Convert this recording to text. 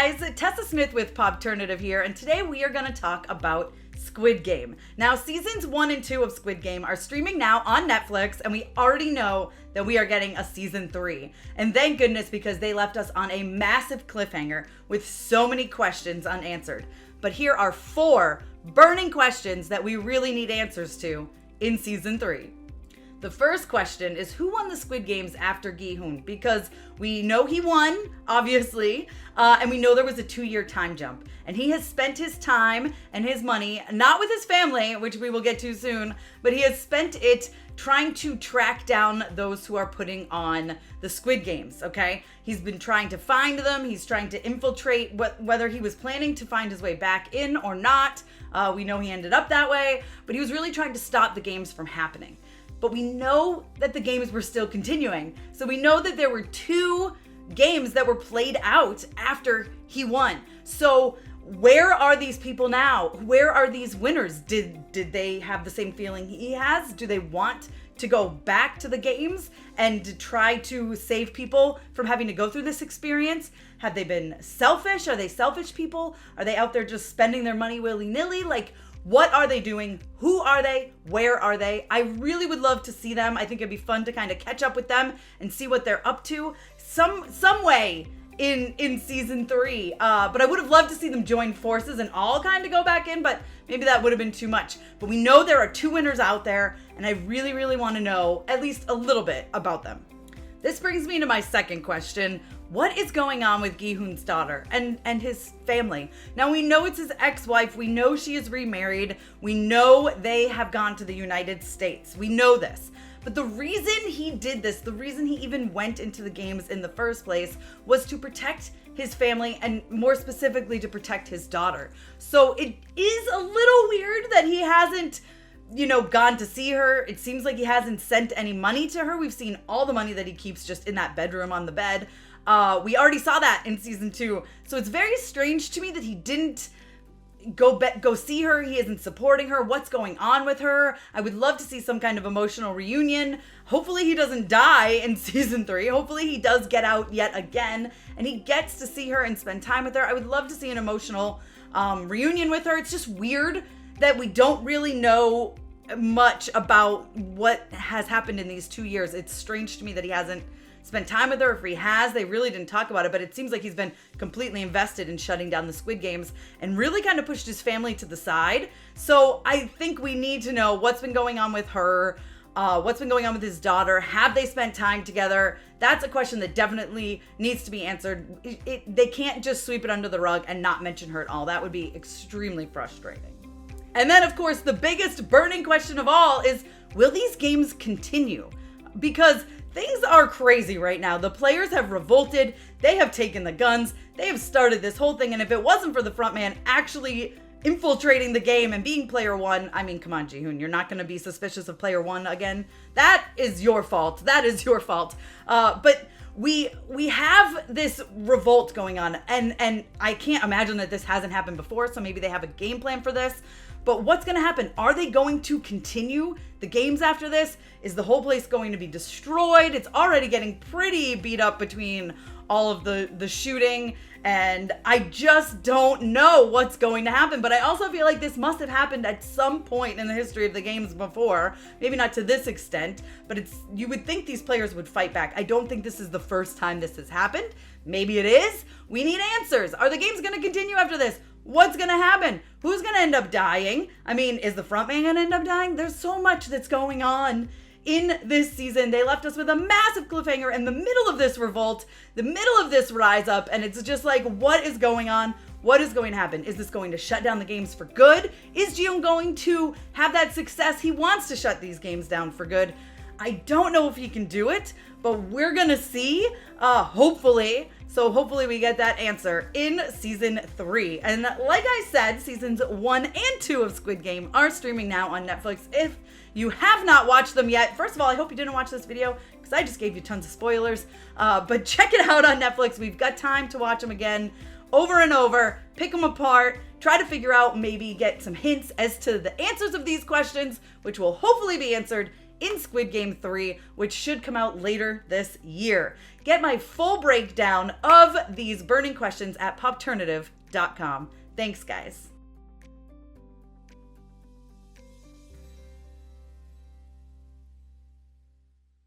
guys, Tessa Smith with Popternative here, and today we are going to talk about Squid Game. Now, seasons 1 and 2 of Squid Game are streaming now on Netflix, and we already know that we are getting a season 3. And thank goodness, because they left us on a massive cliffhanger with so many questions unanswered. But here are 4 burning questions that we really need answers to in season 3. The first question is, who won the Squid Games after Gi-hoon? Because we know he won, obviously, and we know there was a 2-year time jump. And he has spent his time and his money, not with his family, which we will get to soon, but he has spent it trying to track down those who are putting on the Squid Games, okay? He's been trying to find them. He's trying to infiltrate, whether he was planning to find his way back in or not. We know he ended up that way, but he was really trying to stop the games from happening. But we know that the games were still continuing. So we know that there were 2 games that were played out after he won. So where are these people now? Where are these winners? Did they have the same feeling he has? Do they want to go back to the games and to try to save people from having to go through this experience? Have they been selfish? Are they selfish people? Are they out there just spending their money willy-nilly? Like, what are they doing? Who are they? Where are they? I really would love to see them. I think it'd be fun to kind of catch up with them and see what they're up to some way in season 3. But I would have loved to see them join forces and all kind of go back in, but maybe that would have been too much. But we know there are 2 winners out there, and I really, really want to know at least a little bit about them. This brings me to my second question. What is going on with Gi-hoon's daughter and his family? Now, we know it's his ex-wife. We know she is remarried. We know they have gone to the United States. We know this. But the reason he did this, the reason he even went into the games in the first place, was to protect his family and more specifically to protect his daughter. So it is a little weird that he hasn't gone to see her. It seems like he hasn't sent any money to her. We've seen all the money that he keeps just in that bedroom on the bed. We already saw that in season 2. So it's very strange to me that he didn't go see her. He isn't supporting her. What's going on with her? I would love to see some kind of emotional reunion. Hopefully he doesn't die in season 3. Hopefully he does get out yet again and he gets to see her and spend time with her. I would love to see an emotional reunion with her. It's just weird that we don't really know much about what has happened in these 2 years. It's strange to me that he hasn't spent time with her. If he has, they really didn't talk about it, but it seems like he's been completely invested in shutting down the Squid Games and really kind of pushed his family to the side. So I think we need to know what's been going on with her, what's been going on with his daughter. Have they spent time together? That's a question that definitely needs to be answered. They can't just sweep it under the rug and not mention her at all. That would be extremely frustrating. And then, of course, the biggest burning question of all is, will these games continue? Because things are crazy right now. The players have revolted. They have taken the guns. They have started this whole thing. And if it wasn't for the front man actually infiltrating the game and being player 1, I mean, come on, Gi-hoon, you're not going to be suspicious of player 1 again. That is your fault. That is your fault. But we have this revolt going on, and I can't imagine that this hasn't happened before. So maybe they have a game plan for this. But what's going to happen? Are they going to continue the games after this? Is the whole place going to be destroyed? It's already getting pretty beat up between all of the shooting, and I just don't know what's going to happen. But I also feel like this must have happened at some point in the history of the games before. Maybe not to this extent, but you would think these players would fight back. I don't think this is the first time this has happened. Maybe it is. We need answers. Are the games going to continue after this? What's going to happen? Who's going to end up dying? I mean, is the front man going to end up dying? There's so much that's going on in this season. They left us with a massive cliffhanger in the middle of this revolt, the middle of this rise up, and it's just like, what is going on? What is going to happen? Is this going to shut down the games for good? Is Gi-hoon going to have that success? He wants to shut these games down for good. I don't know if he can do it, but we're going to see, hopefully. So hopefully we get that answer in season 3. And like I said, seasons 1 and 2 of Squid Game are streaming now on Netflix. If you have not watched them yet, first of all, I hope you didn't watch this video because I just gave you tons of spoilers. But check it out on Netflix. We've got time to watch them again over and over, pick them apart, try to figure out, maybe get some hints as to the answers of these questions, which will hopefully be answered in Squid Game 3, which should come out later this year. Get my full breakdown of these burning questions at popternative.com. Thanks, guys.